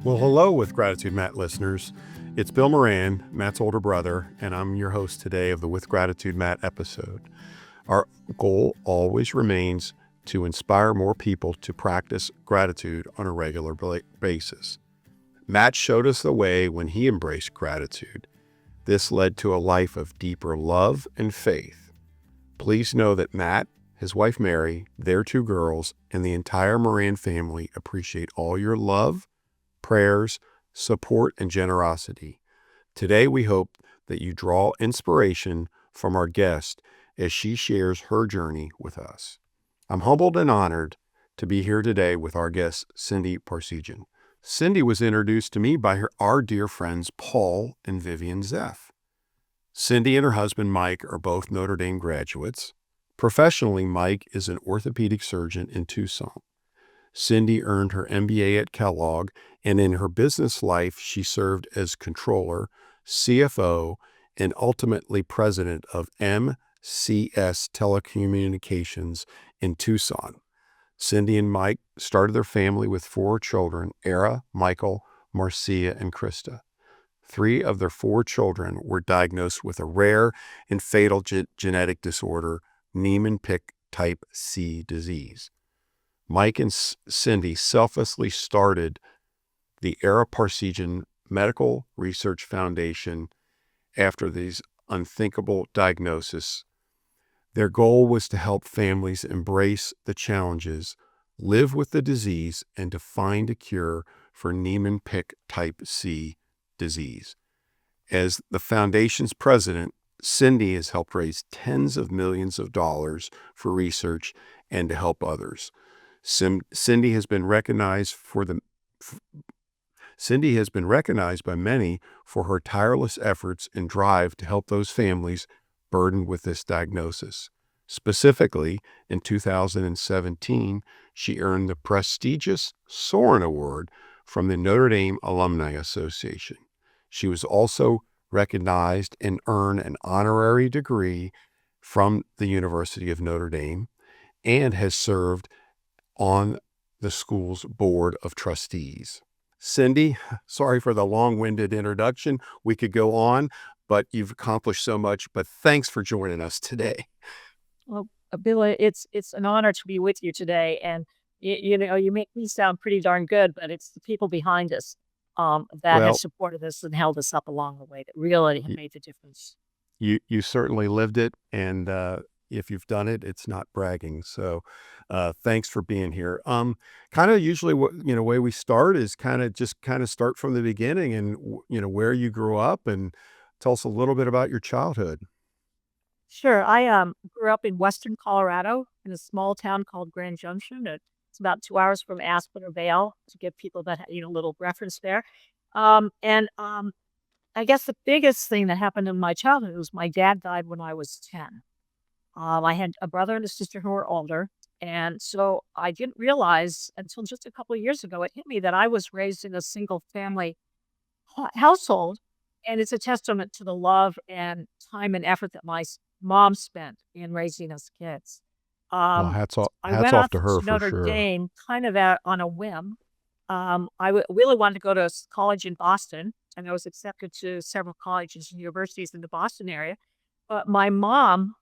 Well, hello with Gratitude Matt listeners. It's Bill Moran, Matt's older brother, and I'm your host today of the With Gratitude Matt episode. Our goal always remains to inspire more people to practice gratitude on a regular basis. Matt showed us the way when he embraced gratitude. This led to a life of deeper love and faith. Please know that Matt, his wife Mary, their two girls, and the entire Moran family appreciate all your love, prayers, support, and generosity. Today, we hope that you draw inspiration from our guest as she shares her journey with us. I'm humbled and honored to be here today with our guest, Cindy Parseghian. Cindy was introduced to me by our dear friends Paul and Vivian Zeff. Cindy and her husband Mike are both Notre Dame graduates. Professionally, Mike is an orthopedic surgeon in Tucson. Cindy earned her MBA at Kellogg, and in her business life, she served as controller, CFO, and ultimately president of MCS Telecommunications in Tucson. Cindy and Mike started their family with 4 children, Era, Michael, Marcia, and Christa. 3 of their 4 children were diagnosed with a rare and fatal genetic disorder, Niemann-Pick type C disease. Mike and Cindy selflessly started the Parseghian Medical Research Foundation after these unthinkable diagnoses. Their goal was to help families embrace the challenges, live with the disease, and to find a cure for Niemann-Pick type C disease. As the foundation's president, Cindy has helped raise tens of millions of dollars for research and to help others. Cindy has been recognized by many for her tireless efforts and drive to help those families burdened with this diagnosis. Specifically, in 2017, she earned the prestigious Soren Award from the Notre Dame Alumni Association. She was also recognized and earned an honorary degree from the University of Notre Dame and has served on the school's board of trustees. Cindy, sorry for the long-winded introduction. We could go on, but you've accomplished so much. But thanks for joining us today. Well, Bill, it's an honor to be with you today. And you make me sound pretty darn good, but it's the people behind us that have supported us and held us up along the way that really have made the difference. You certainly lived it, and if you've done it, it's not bragging. So thanks for being here. Kind of usually what, way we start is kind of start from the beginning and, where you grew up and tell us a little bit about your childhood. Sure. I grew up in western Colorado in a small town called Grand Junction. It's about 2 hours from Aspen or Vail, to give people that, a little reference there. I guess the biggest thing that happened in my childhood was my dad died when I was 10. I had a brother and a sister who were older. And so I didn't realize until just a couple of years ago, it hit me that I was raised in a single family household. And it's a testament to the love and time and effort that my mom spent in raising us kids. Well, hats off to her for Notre sure. Dame kind of on a whim. I really wanted to go to college in Boston, and I was accepted to several colleges and universities in the Boston area. But my mom,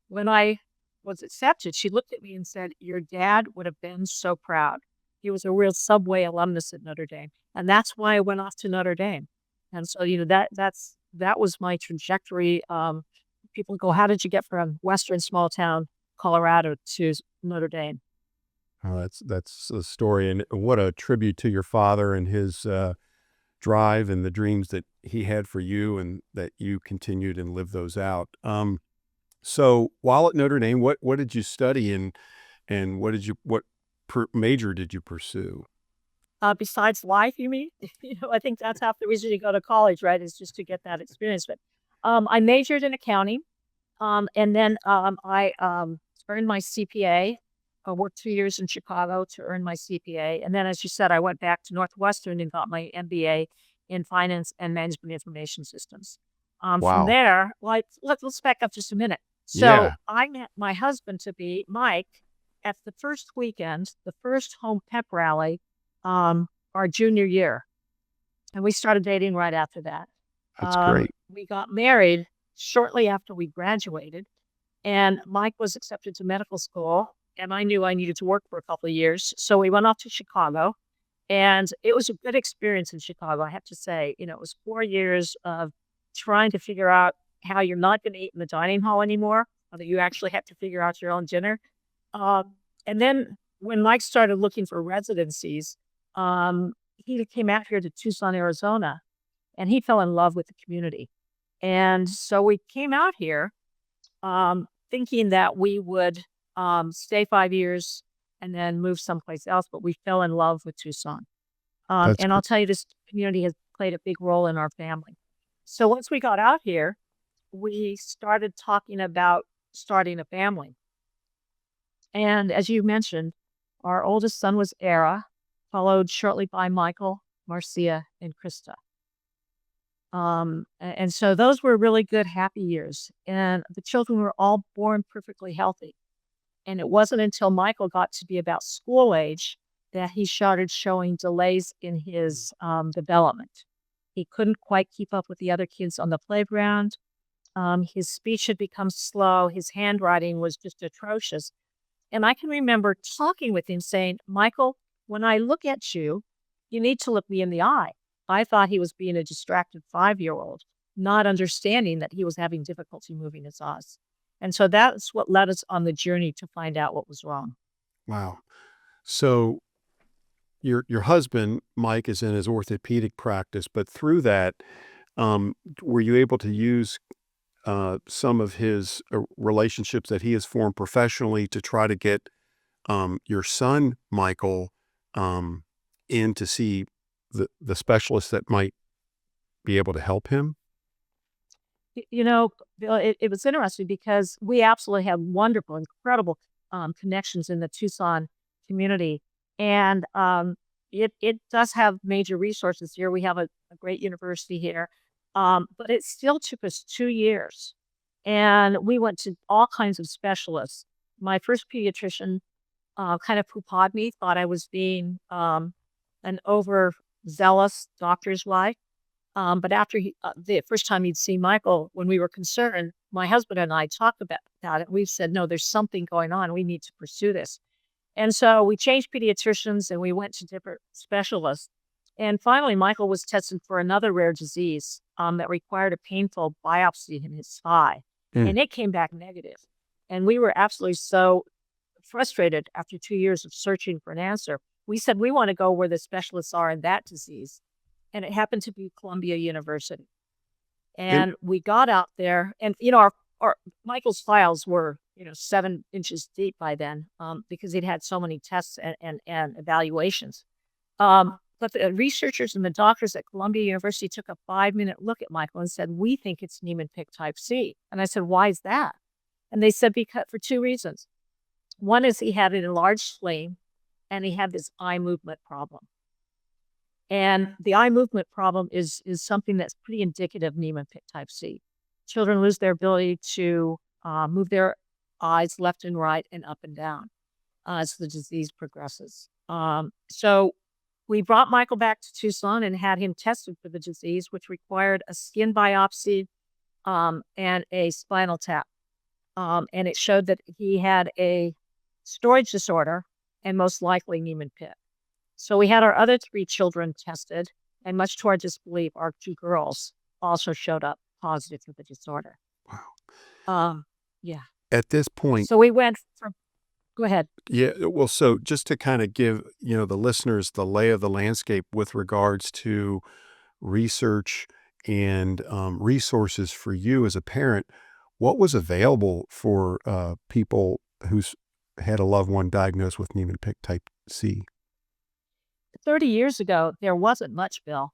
when I was accepted, she looked at me and said, "Your dad would have been so proud. He was a real subway alumnus at Notre Dame." And that's why I went off to Notre Dame. And so, that was my trajectory. People go, "How did you get from western small town Colorado to Notre Dame?" Oh, that's the story, and what a tribute to your father and his drive and the dreams that he had for you, and that you continued and lived those out. So while at Notre Dame, what did you study and what major did you pursue? Besides life, you mean? I think that's half the reason you go to college, right? Is just to get that experience. But I majored in accounting, and then I earned my CPA. I worked 2 years in Chicago to earn my CPA, and then, as you said, I went back to Northwestern and got my MBA in finance and management information systems. From Wow. there, let's back up just a minute. So Yeah. I met my husband to be, Mike, at the first weekend, the first home pep rally, our junior year. and we started dating right after that. That's great. We got married shortly after we graduated, and Mike was accepted to medical school, and I knew I needed to work for a couple of years. So we went off to Chicago, and it was a good experience in Chicago, I have to say. It was 4 years of trying to figure out how you're not going to eat in the dining hall anymore, or that you actually have to figure out your own dinner. And then when Mike started looking for residencies, he came out here to Tucson, Arizona, and he fell in love with the community. And so we came out here thinking that we would stay 5 years and then move someplace else, but we fell in love with Tucson. That's And I'll tell you, this community has played a big role in our family. So once we got out here, we started talking about starting a family. And as you mentioned, our oldest son was Era, followed shortly by Michael, Marcia, and Christa. And so those were really good, happy years. And the children were all born perfectly healthy. And it wasn't until Michael got to be about school age that he started showing delays in his development. He couldn't quite keep up with the other kids on the playground. His speech had become slow. His handwriting was just atrocious. And I can remember talking with him saying, Michael, when I look at you, you need to look me in the eye. I thought he was being a distracted 5-year-old, not understanding that he was having difficulty moving his eyes. And so that's what led us on the journey to find out what was wrong. Wow. So your husband, Mike, is in his orthopedic practice, but through that, were you able to use some of his relationships that he has formed professionally to try to get your son, Michael, in to see the specialist that might be able to help him? Bill, it was interesting because we absolutely have wonderful, incredible connections in the Tucson community. And it does have major resources here. We have a great university here. But it still took us 2 years. And we went to all kinds of specialists. My first pediatrician kind of poo-pawed me, thought I was being an overzealous doctor's wife. But after the first time he'd seen Michael, when we were concerned, my husband and I talked about it. We said, no, there's something going on. We need to pursue this. And so we changed pediatricians and we went to different specialists. And finally, Michael was tested for another rare disease that required a painful biopsy in his thigh. And it came back negative. And we were absolutely so frustrated after 2 years of searching for an answer. We said, we want to go where the specialists are in that disease. And it happened to be Columbia University. And we got out there, and our Michael's files were 7 inches deep by then because he'd had so many tests and evaluations. But the researchers and the doctors at Columbia University took a 5-minute look at Michael and said, we think it's Niemann-Pick type C. And I said, why is that? And they said, because for 2 reasons. One is he had an enlarged spleen and he had this eye movement problem. And the eye movement problem is something that's pretty indicative of Niemann-Pick type C. Children lose their ability to move their eyes left and right and up and down as the disease progresses. So we brought Michael back to Tucson and had him tested for the disease, which required a skin biopsy and a spinal tap. And it showed that he had a storage disorder and most likely Niemann-Pick. So we had our other 3 children tested, and much to our disbelief, our 2 girls also showed up positive for the disorder. Wow. Yeah. At this point, So we went from, go ahead. yeah, well, so just to kind of give, the listeners the lay of the landscape with regards to research and resources for you as a parent, what was available for people who's had a loved one diagnosed with Niemann-Pick type C? 30 years ago, there wasn't much, Bill.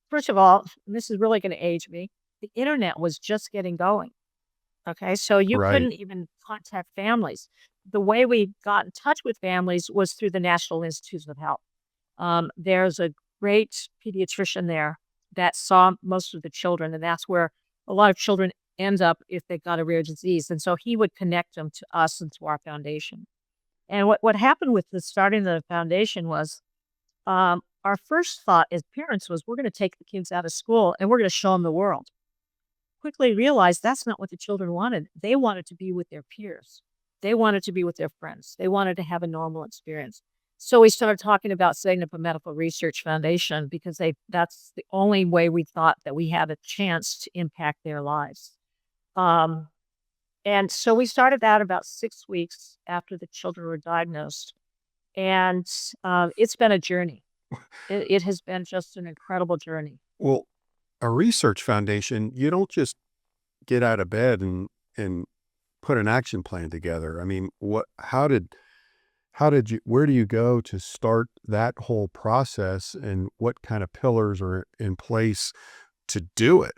First of all, and this is really going to age me, the internet was just getting going. Okay, so you Right. couldn't even contact families. The way we got in touch with families was through the National Institutes of Health. There's a great pediatrician there that saw most of the children, and that's where a lot of children end up if they've got a rare disease. And so he would connect them to us and to our foundation. And what happened with the starting of the foundation was our first thought as parents was, we're going to take the kids out of school and we're going to show them the world. Quickly realized that's not what the children wanted. They wanted to be with their peers. They wanted to be with their friends. They wanted to have a normal experience. So we started talking about setting up a medical research foundation because that's the only way we thought that we had a chance to impact their lives. And so we started that about 6 weeks after the children were diagnosed. And it's been a journey. It has been just an incredible journey. Well, a research foundation, you don't just get out of bed and put an action plan together. I mean, how did you, where do you go to start that whole process, and what kind of pillars are in place to do it?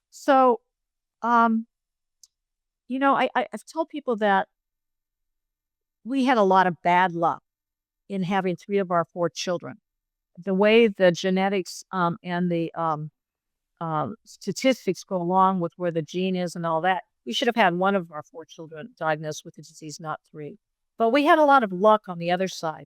So, I've told people that we had a lot of bad luck in having 3 of our 4 children. The way the genetics and the statistics go along with where the gene is and all that, we should have had 1 of our 4 children diagnosed with the disease, not 3. But we had a lot of luck on the other side.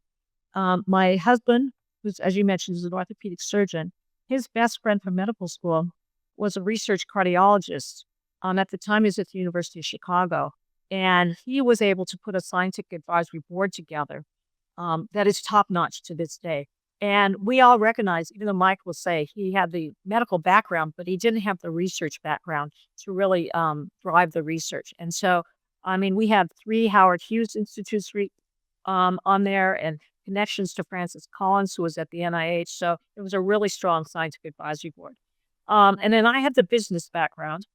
My husband, who's, as you mentioned, is an orthopedic surgeon, his best friend from medical school was a research cardiologist. At the time, he was at the University of Chicago. And he was able to put a scientific advisory board together that is top notch to this day. And we all recognize, even though Mike will say he had the medical background, but he didn't have the research background to really drive the research. And so, I mean, we had 3 Howard Hughes Institutes on there and connections to Francis Collins, who was at the NIH. So it was a really strong scientific advisory board. And then I have the business background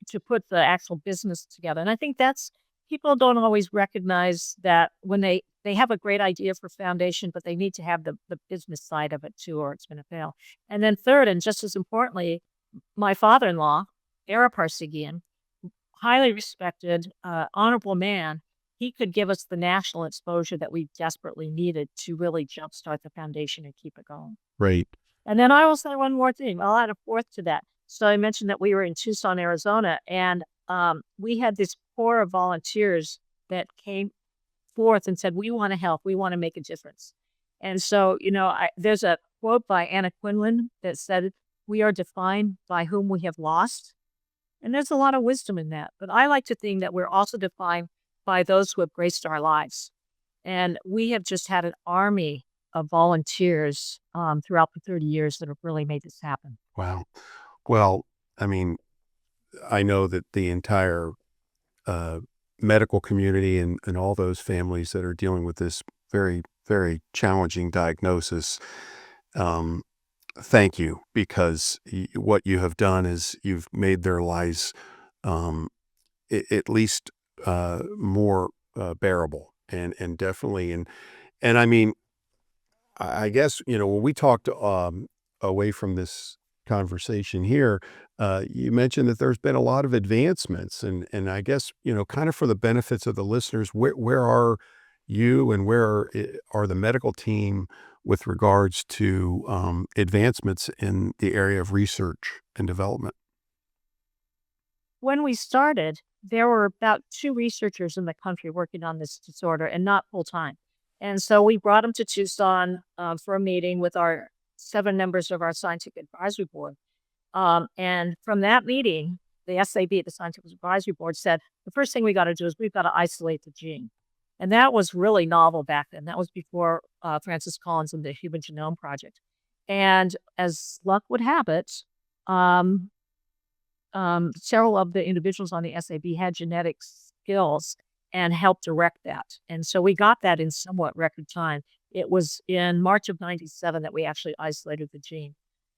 to put the actual business together. And I think people don't always recognize that when they have a great idea for foundation, but they need to have the business side of it too, or it's going to fail. And then third, and just as importantly, my father-in-law, Parseghian, highly respected, honorable man, he could give us the national exposure that we desperately needed to really jumpstart the foundation and keep it going. Right. And then I will say one more thing. I'll add a fourth to that. So I mentioned that we were in Tucson, Arizona, and we had this corps of volunteers that came forth and said, we want to help. We want to make a difference. And so, there's a quote by Anna Quinlan that said, we are defined by whom we have lost. And there's a lot of wisdom in that. But I like to think that we're also defined by those who have graced our lives. And we have just had an army of volunteers throughout the 30 years that have really made this happen. Wow. Well, I mean, I know that the entire medical community and all those families that are dealing with this very, very challenging diagnosis, thank you, because what you have done is you've made their lives at least more bearable and definitely. And I mean, I guess, when we talked away from this conversation here, you mentioned that there's been a lot of advancements, and I guess, kind of for the benefits of the listeners, where are you and where are the medical team with regards to advancements in the area of research and development? When we started, there were about 2 researchers in the country working on this disorder, and not full time. And so we brought them to Tucson for a meeting with our 7 members of our scientific advisory board. And from that meeting, the SAB, the Scientific Advisory Board, said, the first thing we got to do is we've got to isolate the gene. And that was really novel back then. That was before Francis Collins and the Human Genome Project. And as luck would have it, several of the individuals on the SAB had genetic skills and helped direct that. And so we got that in somewhat record time. It was in March of 97 that we actually isolated the gene.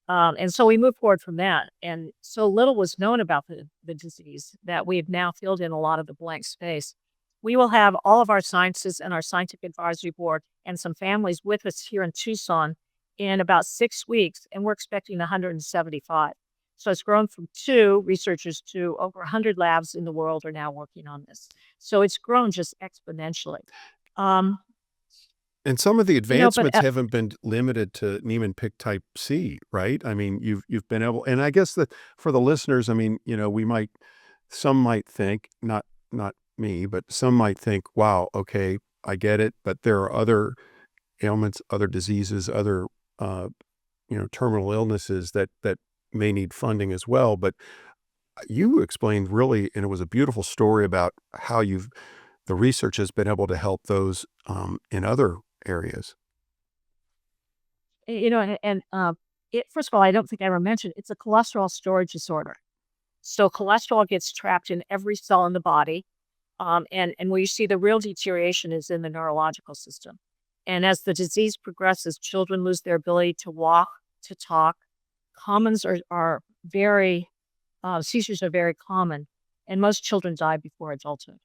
And so we moved forward from that. And so little was known about the disease that we've now filled in a lot of the blank space. We will have all of our scientists and our scientific advisory board and some families with us here in Tucson in about 6 weeks, and we're expecting 175. So it's grown from 2 researchers to over 100 labs in the world are now working on this. So it's grown just exponentially. And some of the advancements haven't been limited to Niemann-Pick type C, right? I mean, you've been able, and I guess that for the listeners, I mean, some might think, not me, but some might think, wow, okay, I get it, but there are other ailments, other diseases, other terminal illnesses that may need funding as well. But you explained really, and it was a beautiful story about how the research has been able to help those in other areas. First of all, I don't think I ever mentioned it's a cholesterol storage disorder. So cholesterol gets trapped in every cell in the body. And where you see the real deterioration is in the neurological system. And as the disease progresses, children lose their ability to walk, to talk. Commons are very, seizures are very common, and most children die before adulthood.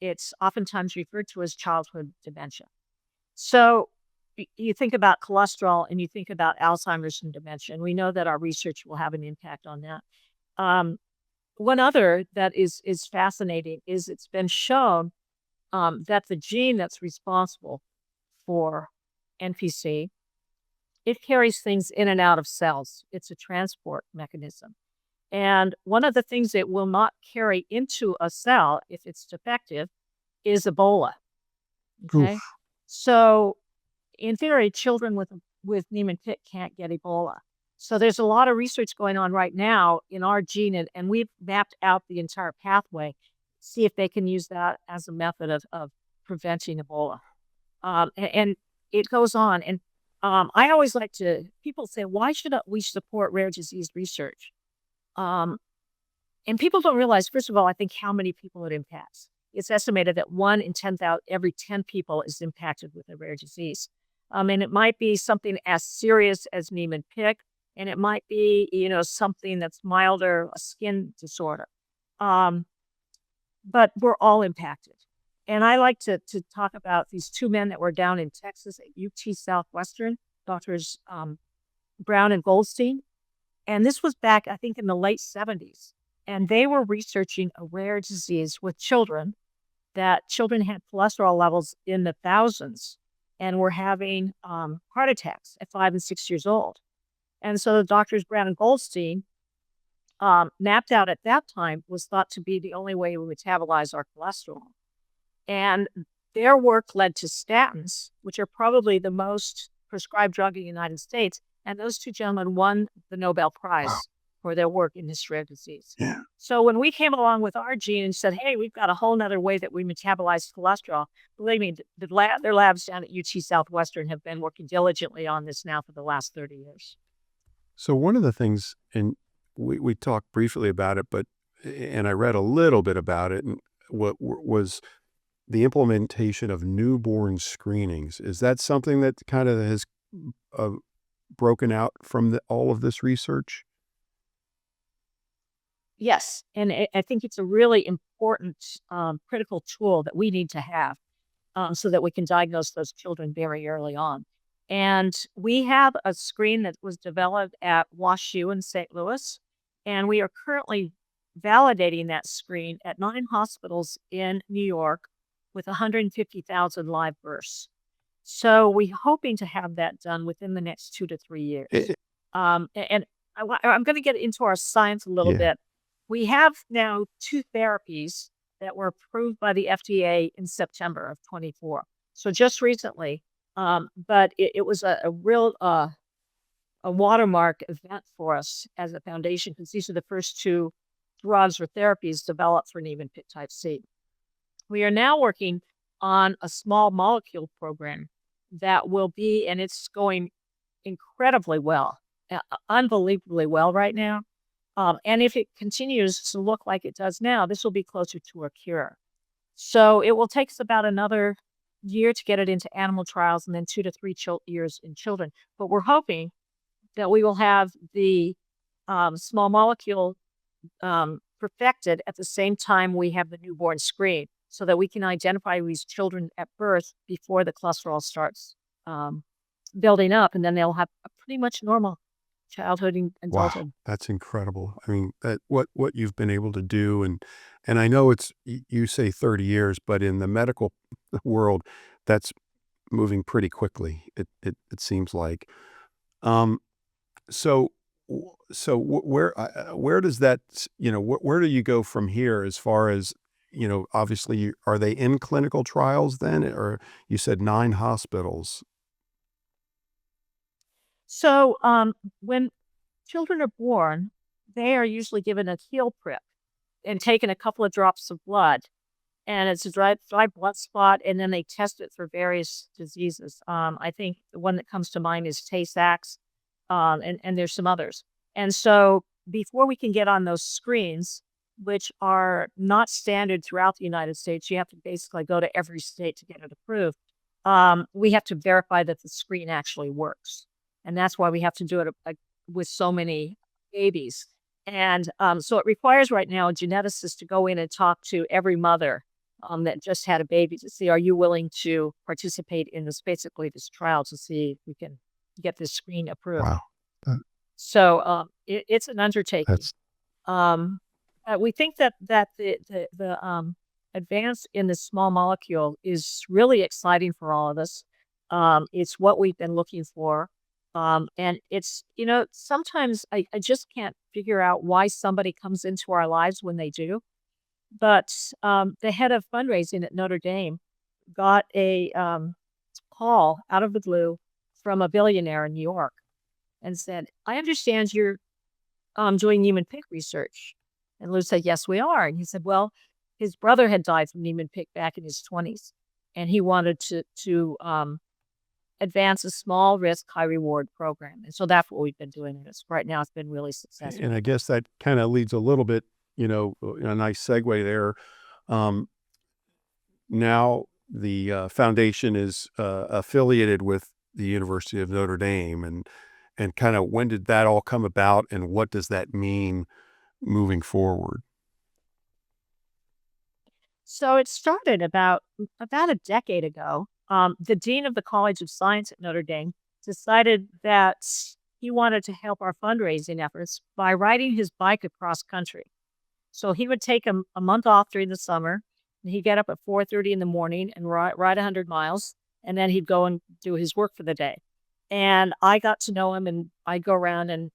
It's oftentimes referred to as childhood dementia. So you think about cholesterol and you think about Alzheimer's and dementia, and we know that our research will have an impact on that. One other that is fascinating is it's been shown that the gene that's responsible for NPC, it carries things in and out of cells. It's a transport mechanism. And one of the things it will not carry into a cell if it's defective is Ebola. Okay. Oof. So in theory, children with Niemann-Pick can't get Ebola. So there's a lot of research going on right now in our gene, and we've mapped out the entire pathway, see if they can use that as a method of preventing Ebola. And it goes on. And I always people say, why should we support rare disease research? And people don't realize, first of all, I think how many people it impacts. It's estimated that 1 in 10,000, every 10 people is impacted with a rare disease. And it might be something as serious as Niemann-Pick, and it might be, something that's milder, a skin disorder. But we're all impacted. And I like to talk about these 2 men that were down in Texas at UT Southwestern, Doctors Brown and Goldstein. And this was back, I think, in the late 70s. And they were researching a rare disease with children, that children had cholesterol levels in the thousands and were having heart attacks at 5 and 6 years old. And so the Doctors Brown and Goldstein, mapped out at that time, was thought to be the only way we metabolize our cholesterol. And their work led to statins, which are probably the most prescribed drug in the United States. And those 2 gentlemen won the Nobel Prize for their work in this rare disease. Yeah. So when we came along with our gene and said, hey, we've got a whole nother way that we metabolize cholesterol, believe me, their labs down at UT Southwestern have been working diligently on this now for the last 30 years. So one of the things, and we talked briefly about it, and I read a little bit about it, and what was the implementation of newborn screenings. Is that something that kind of has broken out from all of this research? Yes, and I think it's a really important, critical tool that we need to have so that we can diagnose those children very early on. And we have a screen that was developed at WashU in St. Louis, and we are currently validating that screen at 9 hospitals in New York with 150,000 live births. So we're hoping to have that done within the next 2 to 3 years. I'm going to get into our science a little bit. We have now 2 therapies that were approved by the FDA in September of 24. So just recently, but it was a real a watermark event for us as a foundation, because these are the first 2 drugs or therapies developed for Niemann-Pick type C. We are now working on a small molecule program that will be, and it's going incredibly well, unbelievably well right now. And if it continues to look like it does now, this will be closer to a cure. So it will take us about another year to get it into animal trials, and then 2 to 3 years in children. But we're hoping that we will have the small molecule perfected at the same time we have the newborn screen, so that we can identify these children at birth before the cholesterol starts building up, and then they'll have a pretty much normal childhood and adulthood. Wow, that's incredible. I mean, that what you've been able to do, and I know you say 30 years, but in the medical world, that's moving pretty quickly. It seems like. So where does that, where do you go from here as far as, obviously, are they in clinical trials then? Or you said 9 hospitals. So when children are born, they are usually given a heel prick and taken a couple of drops of blood. And it's a dry blood spot, and then they test it for various diseases. I think the one that comes to mind is Tay-Sachs, and there's some others. And so before we can get on those screens, which are not standard throughout the United States, you have to basically go to every state to get it approved. We have to verify that the screen actually works. And that's why we have to do it with so many babies. And so it requires right now a geneticist to go in and talk to every mother that just had a baby to see, are you willing to participate in basically this trial to see if we can get this screen approved. Wow. That- So it's an undertaking. That's We think that the advance in the small molecule is really exciting for all of us. It's what we've been looking for. And it's, sometimes I just can't figure out why somebody comes into our lives when they do. But the head of fundraising at Notre Dame got a call out of the blue from a billionaire in New York and said, I understand you're doing Niemann-Pick research. And Lou said, yes, we are. And he said, well, his brother had died from Niemann-Pick back in his 20s. And he wanted to advance a small risk, high reward program. And so that's what we've been doing. And right now it's been really successful. And I guess that kind of leads a little bit, a nice segue there. Now the foundation is affiliated with the University of Notre Dame, and kind of when did that all come about, and what does that mean moving forward? So it started about a decade ago. The dean of the College of Science at Notre Dame decided that he wanted to help our fundraising efforts by riding his bike across country. So he would take a month off during the summer, and he'd get up at 4:30 in the morning and ride 100 miles, and then he'd go and do his work for the day. And I got to know him, and I'd go around and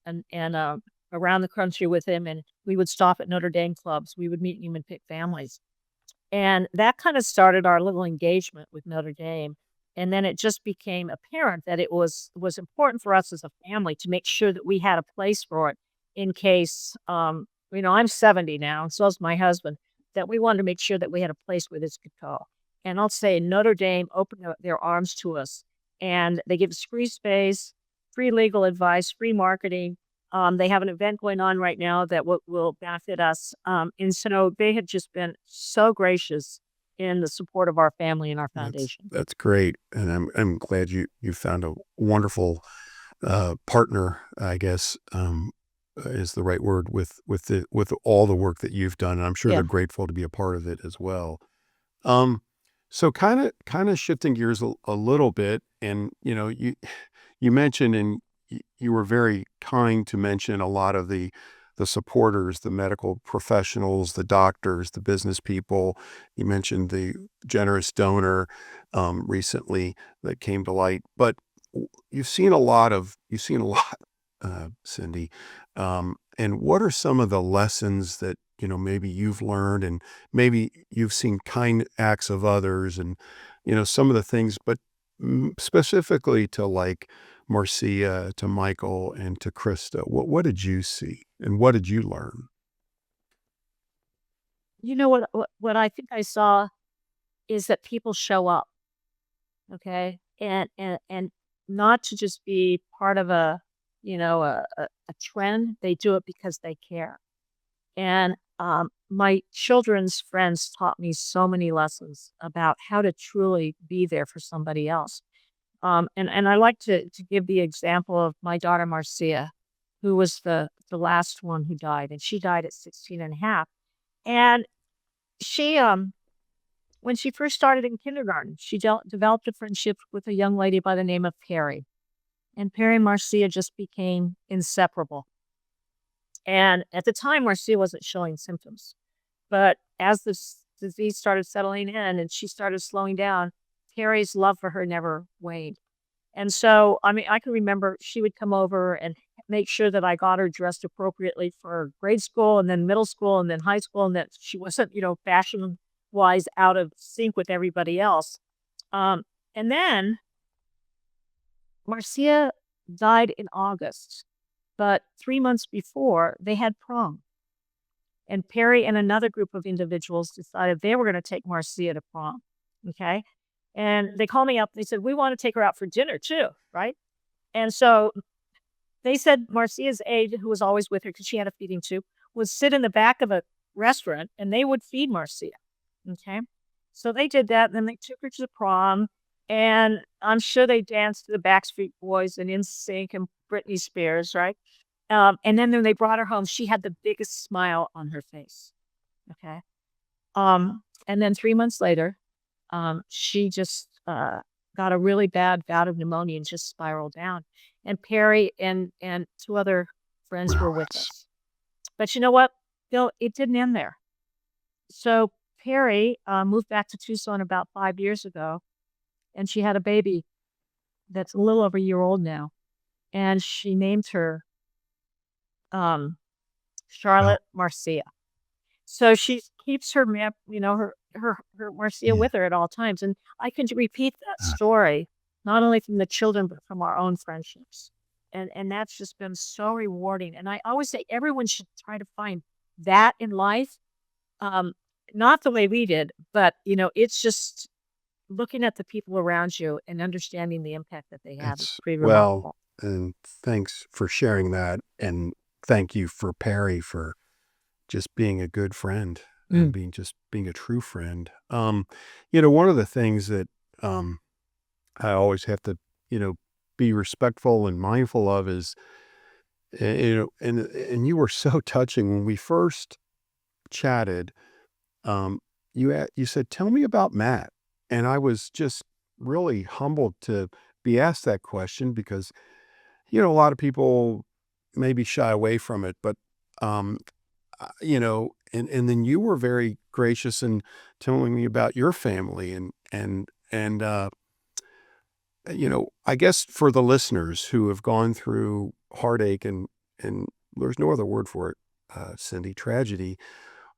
around the country with him, and we would stop at Notre Dame clubs. We would meet Niemann-Pick families. And that kind of started our little engagement with Notre Dame. And then it just became apparent that it was important for us as a family to make sure that we had a place for it in case, I'm 70 now, and so is my husband, that we wanted to make sure that we had a place where this could go. And I'll say Notre Dame opened their arms to us, and they give us free space, free legal advice, free marketing. They have an event going on right now that will benefit us. And so they have just been so gracious in the support of our family and our foundation. That's great. And I'm glad you found a wonderful partner, I guess, is the right word, with all the work that you've done. And I'm sure Yeah. they're grateful to be a part of it as well. So kind of shifting gears a little bit, and you mentioned, and you were very kind to mention a lot of the supporters, the medical professionals, the doctors, the business people. You mentioned the generous donor recently that came to light, but you've seen a lot, Cindy. And what are some of the lessons that maybe you've learned, and maybe you've seen kind acts of others, and some of the things, but specifically to like Marcia, to Michael, and to Christa, what did you see, and what did you learn? You know what I think I saw is that people show up, okay, and not to just be part of a trend. They do it because they care. And my children's friends taught me so many lessons about how to truly be there for somebody else. And I like to give the example of my daughter, Marcia, who was the last one who died, and she died at 16 and a half. And she, when she first started in kindergarten, she developed a friendship with a young lady by the name of Perry. And Perry and Marcia just became inseparable. And at the time, Marcia wasn't showing symptoms. But as this disease started settling in and she started slowing down, Perry's love for her never waned. And so, I mean, I can remember she would come over and make sure that I got her dressed appropriately for grade school and then middle school and then high school, and that she wasn't, fashion wise out of sync with everybody else. And then Marcia died in August, but 3 months before they had prom. And Perry and another group of individuals decided they were going to take Marcia to prom. Okay. And they called me up. They said, we want to take her out for dinner too. Right. And so they said Marcia's aide, who was always with her because she had a feeding tube, would sit in the back of a restaurant and they would feed Marcia. Okay. So they did that. And then they took her to the prom. And I'm sure they danced to the Backstreet Boys and NSYNC and Britney Spears. Right. And then when they brought her home, she had the biggest smile on her face. Okay. And then 3 months later, she just got a really bad bout of pneumonia and just spiraled down. And Perry and two other friends were with us. But you know what, Bill? It didn't end there. So Perry moved back to Tucson about 5 years ago, and she had a baby that's a little over a year old now. And she named her Charlotte Marcia. So she keeps her map, her Marcia with her at all times. And I can repeat that story, not only from the children, but from our own friendships. And that's just been so rewarding. And I always say everyone should try to find that in life. Not the way we did, but it's just looking at the people around you and understanding the impact that they have. It's pretty remarkable. And thanks for sharing that. And thank you for Perry for just being a good friend and being a true friend. One of the things that I always have to, be respectful and mindful of is, and you were so touching when we first chatted. You said, "Tell me about Matt," and I was just really humbled to be asked that question because, a lot of people maybe shy away from it, but and then you were very gracious in telling me about your family and I guess for the listeners who have gone through heartache and there's no other word for it, Cindy, tragedy,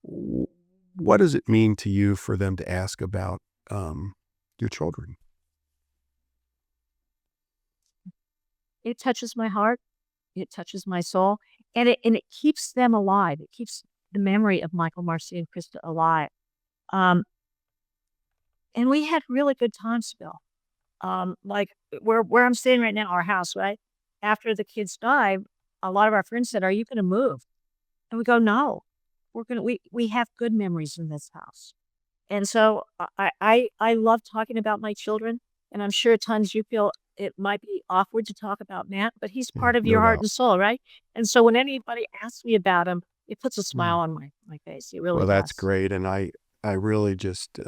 what does it mean to you for them to ask about your children? It touches my heart. It touches my soul, and it keeps them alive. It keeps the memory of Michael, Marcia, and Christa alive. And we had really good times, Bill. Like where I'm staying right now, our house, right? After the kids died, a lot of our friends said, "Are you going to move?" And we go, "No, we have good memories in this house." And so I love talking about my children, and I'm sure at times you feel it might be awkward to talk about Matt, but he's part of No your heart doubt. and soul, right? And so when anybody asks me about him, it puts a smile on my face. It really Well, that's does. great, and I really just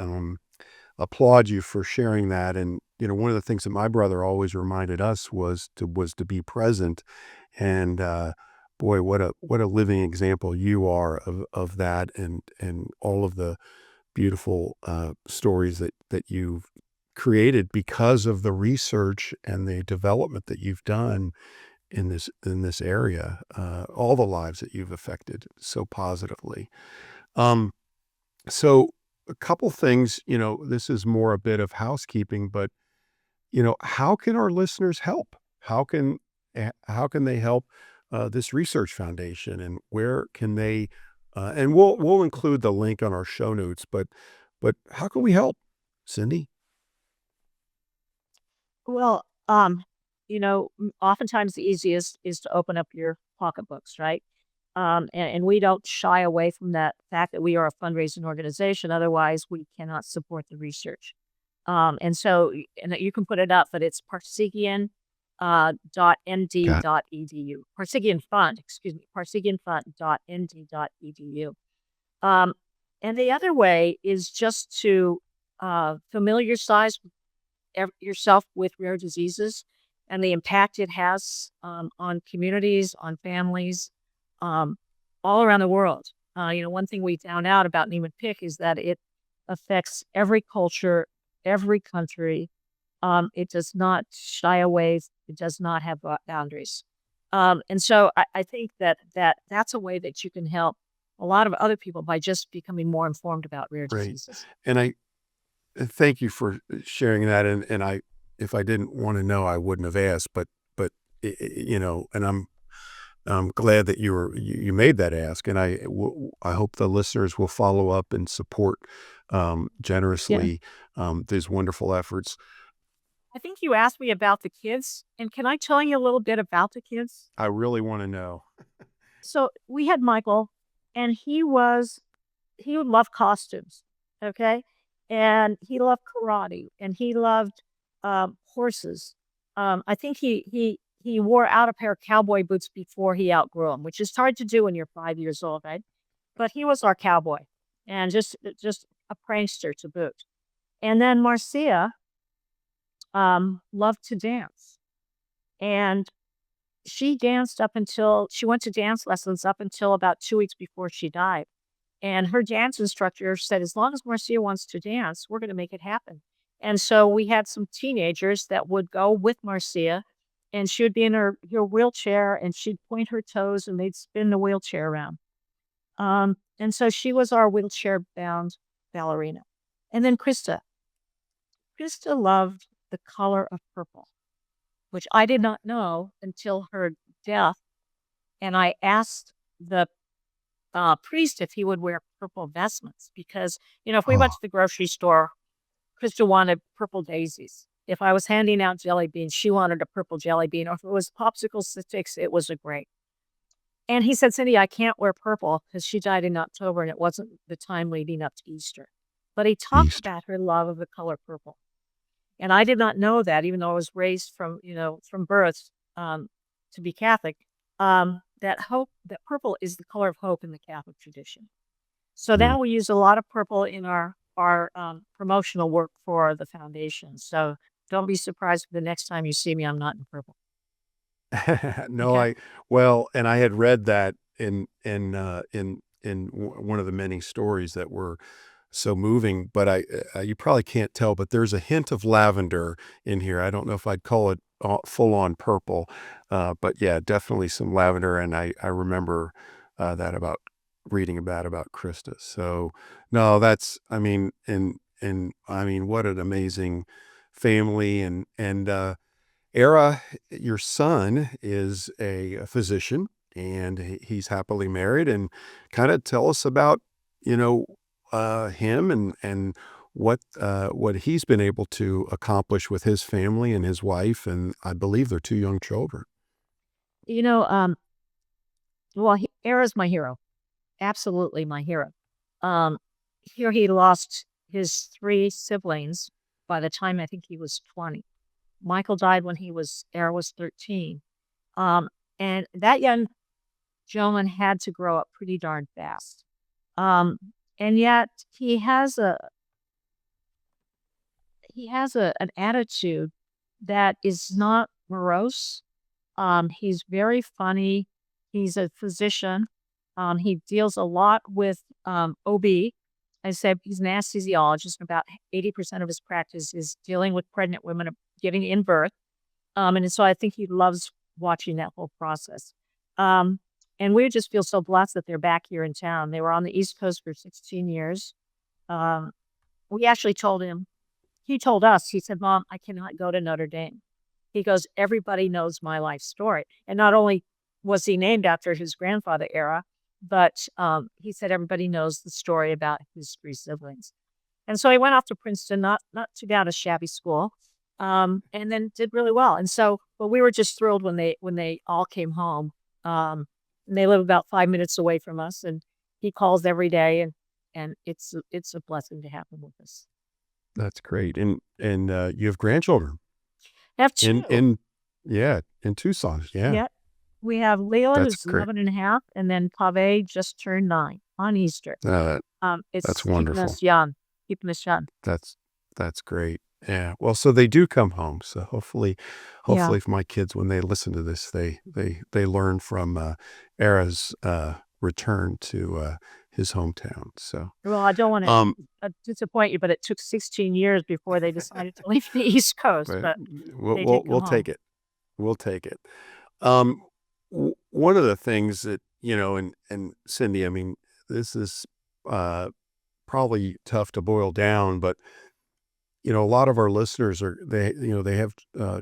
applaud you for sharing that. And one of the things that my brother always reminded us was to be present. And boy, what a living example you are of that, and all of the beautiful stories that you've created because of the research and the development that you've done in this area, all the lives that you've affected so positively. So a couple things, this is more a bit of housekeeping, but how can our listeners help? How can they help this research foundation, and where can they? And we'll include the link on our show notes. But how can we help, Cindy? Well, oftentimes the easiest is to open up your pocketbooks, right? And we don't shy away from that fact that we are a fundraising organization. Otherwise, we cannot support the research. And so, and you can put it up, but it's Parseghian Got .nd.edu. Parseghian Fund, excuse me, parseghianfund.nd.edu. And the other way is just to familiarize yourself with rare diseases and the impact it has on communities, on families, all around the world. One thing we found out about Niemann-Pick is that it affects every culture, every country. It does not shy away. It does not have boundaries. And so I think that's a way that you can help a lot of other people by just becoming more informed about rare Right. diseases. And I thank you for sharing that. And if I didn't want to know, I wouldn't have asked. But and I'm glad that you made that ask, and I hope the listeners will follow up and support Yeah. generously these wonderful efforts. I think you asked me about the kids, and can I tell you a little bit about the kids? I really want to know. So we had Michael, and he would love costumes, okay? And he loved karate, and he loved horses. I think he wore out a pair of cowboy boots before he outgrew them, which is hard to do when you're 5 years old, right? But he was our cowboy, and just a prankster to boot. And then Marcia loved to dance, and she went to dance lessons up until about 2 weeks before she died. And her dance instructor said, as long as Marcia wants to dance, we're going to make it happen. And so we had some teenagers that would go with Marcia, and she would be in her wheelchair, and she'd point her toes and they'd spin the wheelchair around. And so she was our wheelchair bound ballerina. And then Christa. Christa loved the color of purple, which I did not know until her death. And I asked the priest if he would wear purple vestments because, if we went Oh, to the grocery store, Krista wanted purple daisies. If I was handing out jelly beans, she wanted a purple jelly bean. Or if it was popsicle sticks, it was a grape. And he said, Cindy, I can't wear purple because she died in October and it wasn't the time leading up to Easter. But he talked East. about her love of the color purple. And I did not know that, even though I was raised from birth to be Catholic, that purple is the color of hope in the Catholic tradition. So Mm. now we use a lot of purple in our promotional work for the foundation. So don't be surprised if the next time you see me, I'm not in purple. No, Okay. and I had read that in one of the many stories that were so moving, but you probably can't tell, but there's a hint of lavender in here. I don't know if I'd call it full on purple, but yeah, definitely some lavender. And I remember that about reading about Krista. So no, and I mean, what an amazing family. And Era, your son is a physician, and he's happily married. And kind of tell us about, you know, him and what he's been able to accomplish with his family and his wife, and I believe they're two young children. You know, well, Era's my hero. Absolutely my hero. Um, Here he lost his three siblings by the time I think he was 20. Michael died when Era was 13. Um, and that young gentleman had to grow up pretty darn fast. Um, and yet he has an attitude that is not morose. He's very funny. He's a physician. He deals a lot with OB. I said he's an anesthesiologist. About 80% of his practice is dealing with pregnant women getting in birth. And so I think he loves watching that whole process. Um, and we just feel so blessed that they're back here in town. They were on the East Coast for 16 years. Um, we actually he told us, he said, Mom, I cannot go to Notre Dame. He goes, everybody knows my life story. And not only was he named after his grandfather, Era, but he said everybody knows the story about his three siblings. And so he went off to Princeton, not too bad a shabby school, and then did really well. And so, but we were just thrilled when they all came home. And they live about 5 minutes away from us, and he calls every day, and it's a blessing to have him with us. That's great. And you have grandchildren I have in two. in yeah, in Tucson. Yeah, Yeah, we have Layla, that's who's great. 11 and a half, and then Pave just turned 9 on Easter. Uh, that's It's wonderful. keeping us young. That's that's great. Yeah. Well, so they do come home. So Yeah. hopefully, if my kids, when they listen to this, they learn from Era's return to his hometown. So, Well, I don't want to um, disappoint you, but it took 16 years before they decided to leave the East Coast, but but they did come we'll home. take it. We'll take it. Um, one of the things that and Cindy, I mean, this is probably tough to boil down, but a lot of our listeners they have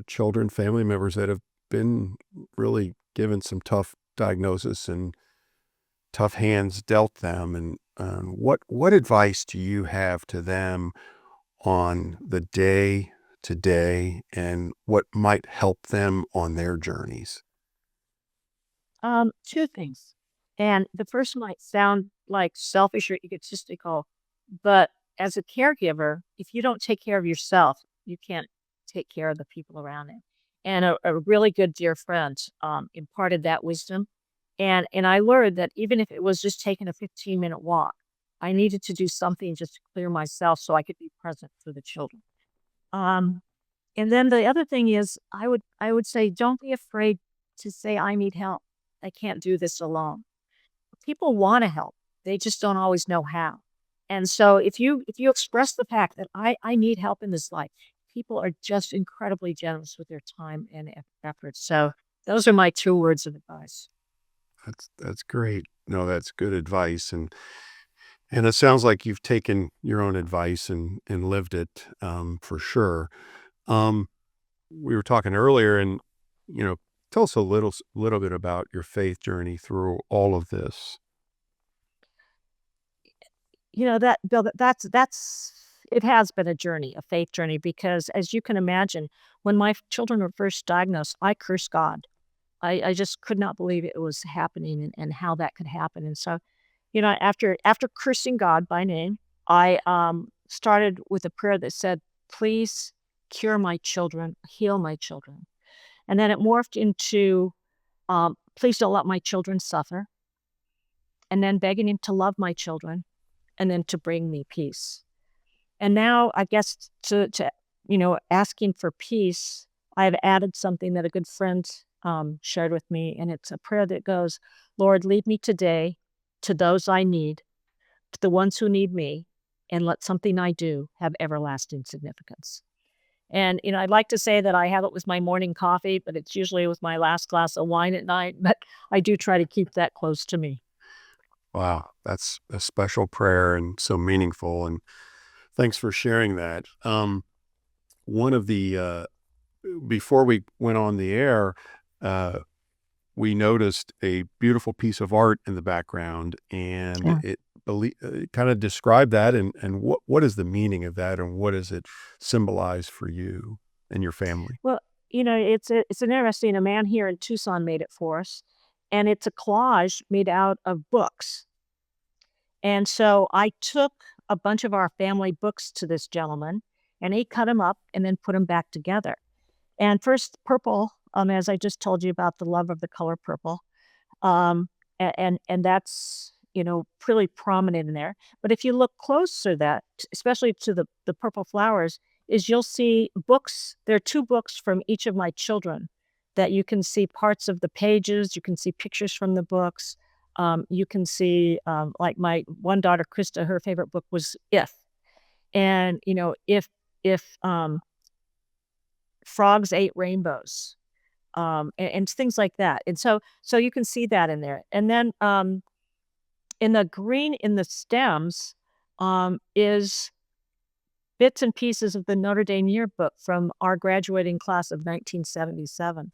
children, family members that have been really given some tough diagnosis and tough hands dealt them. And what advice do you have to them on the day to day and what might help them on their journeys? Two things. And the first might sound like selfish or egotistical, but as a caregiver, if you don't take care of yourself, you can't take care of the people around you. And a really good dear friend imparted that wisdom. And I learned that even if it was just taking a 15-minute walk, I needed to do something just to clear myself so I could be present for the children. Um, and then the other thing is I would say don't be afraid to say I need help. I can't do this alone. People want to help. They just don't always know how. And so if you express the fact that I need help in this life, people are just incredibly generous with their time and effort. So those are my two words of advice. That's great. No, that's good advice. And it sounds like you've taken your own advice and lived it, for sure. Um, we were talking earlier, and you know, tell us a little bit about your faith journey through all of this. That Bill, that's it has been a journey, a faith journey, because as you can imagine, when my children were first diagnosed, I cursed God. I just could not believe it was happening and how that could happen. And so, after cursing God by name, I started with a prayer that said, "Please cure my children, heal my children." And then it morphed into, "Please don't let my children suffer." And then begging him to love my children, and then to bring me peace. And now I guess to asking for peace, I've added something that a good friend shared with me, and it's a prayer that goes, "Lord, lead me today to those I need, to the ones who need me, and let something I do have everlasting significance." And I'd like to say that I have it with my morning coffee, but it's usually with my last glass of wine at night. But I do try to keep that close to me. Wow, that's a special prayer and so meaningful. And thanks for sharing that. One of the before we went on the air, uh, we noticed a beautiful piece of art in the background, and Yeah. it kind of described that, and what is the meaning of that, and what does it symbolize for you and your family? Well, it's an interesting. A man here in Tucson made it for us, and it's a collage made out of books. And so I took a bunch of our family books to this gentleman, and he cut them up and then put them back together. And first, purple, as I just told you about the love of the color purple, and that's pretty prominent in there. But if you look closer, that especially to the purple flowers, is you'll see books. There are two books from each of my children that you can see parts of the pages. You can see pictures from the books. You can see, like my one daughter, Christa, her favorite book was If, and if frogs ate rainbows, and things like that. And so you can see that in there. And then in the green in the stems is bits and pieces of the Notre Dame yearbook from our graduating class of 1977.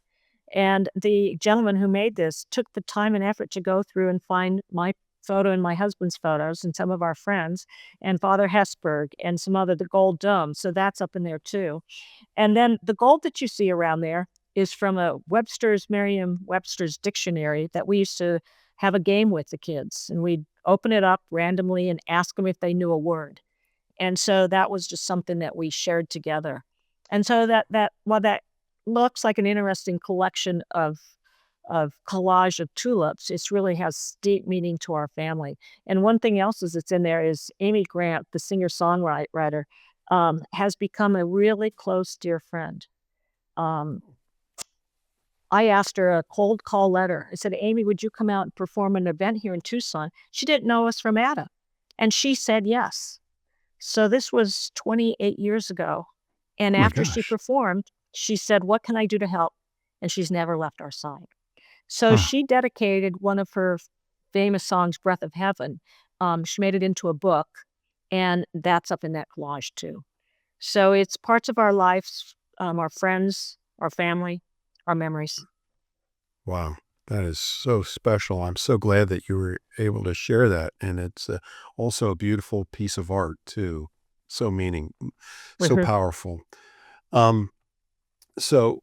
And the gentleman who made this took the time and effort to go through and find my photo and my husband's photos and some of our friends and Father Hesburgh and some other, the gold dome. So that's up in there too. And then the gold that you see around there is from a Merriam-Webster's dictionary that we used to have a game with the kids. And we'd open it up randomly and ask them if they knew a word. And so that was just something that we shared together. And so that while that looks like an interesting collection of collage of tulips, it really has deep meaning to our family. And one thing else is that's in there is Amy Grant, the singer-songwriter, has become a really close dear friend. I asked her a cold call letter. I said, "Amy, would you come out and perform an event here in Tucson?" She didn't know us from Adam. And she said yes. So this was 28 years ago. And Oh my after she gosh. performed, she said, "What can I do to help?" And she's never left our side. So Huh. she dedicated one of her famous songs, Breath of Heaven. She made it into a book, and that's up in that collage too. So it's parts of our lives, our friends, our family, our memories. Wow, that is so special. I'm so glad that you were able to share that, and it's also a beautiful piece of art too. So so Mhm. powerful. Um, so,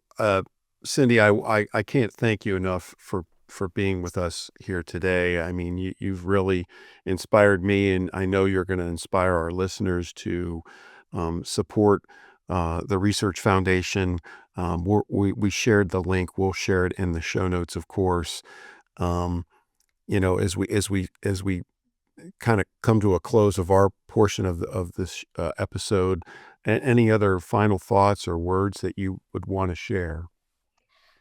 Cindy, I can't thank you enough for being with us here today. I mean, you've really inspired me, and I know you're going to inspire our listeners to support the Research Foundation. We shared the link. We'll share it in the show notes, of course. Um, as we kind of come to a close of our portion of this episode, any other final thoughts or words that you would want to share?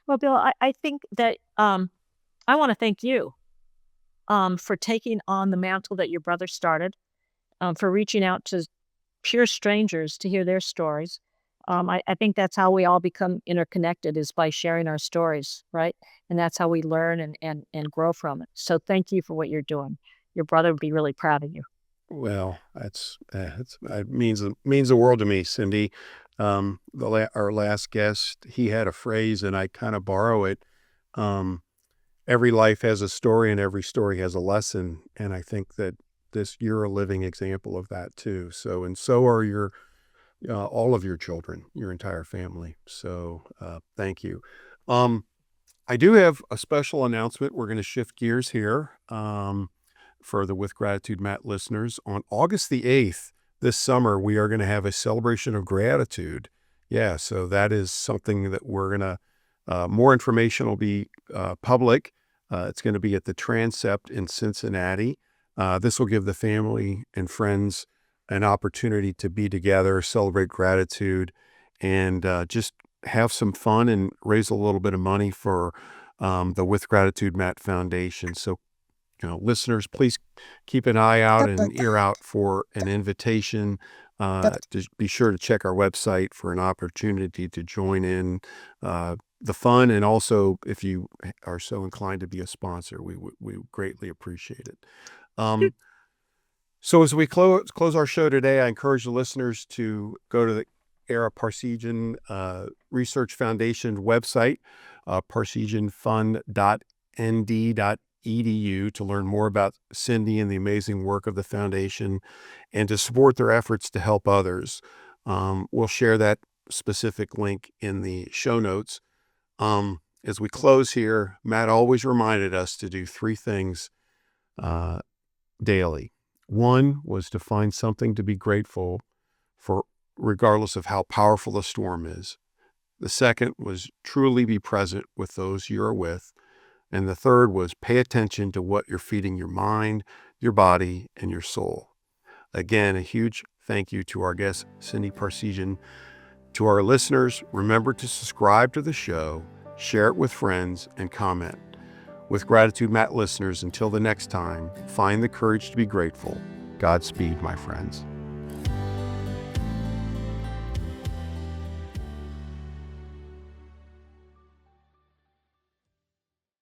Well, Bill, I think that I want to thank you for taking on the mantle that your brother started, for reaching out to pure strangers to hear their stories. I think that's how we all become interconnected is by sharing our stories, right? And that's how we learn and grow from it. So thank you for what you're doing. Your brother would be really proud of you. Well, it means the world to me, Cindy. Our last guest, he had a phrase, and I kind of borrow it. Um, every life has a story, and every story has a lesson. And I think that you're a living example of that too. So, and so are your all of your children, your entire family. So, thank you. Um, I do have a special announcement. We're going to shift gears here. For the With Gratitude Matt listeners. On August the 8th, this summer, we are going to have a celebration of gratitude. Yeah, so that is something that we're going to, more information will be public. It's going to be at the Transept in Cincinnati. This will give the family and friends an opportunity to be together, celebrate gratitude, and just have some fun and raise a little bit of money for the With Gratitude Matt Foundation. So listeners, please keep an eye out and an ear out for an invitation. To be sure to check our website for an opportunity to join in the fun, and also if you are so inclined to be a sponsor, we greatly appreciate it. So as we close our show today, I encourage the listeners to go to the Parseghian Research Foundation website, parseghianfund.nd.edu, to learn more about Cindy and the amazing work of the foundation and to support their efforts to help others. We'll share that specific link in the show notes. As we close here, Matt always reminded us to do three things daily. One was to find something to be grateful for, regardless of how powerful the storm is. The second was truly be present with those you are with. And the third was pay attention to what you're feeding your mind, your body, and your soul. Again, a huge thank you to our guest, Cindy Parseghian. To our listeners, remember to subscribe to the show, share it with friends, and comment. With Gratitude Matt listeners, until the next time, find the courage to be grateful. Godspeed, my friends.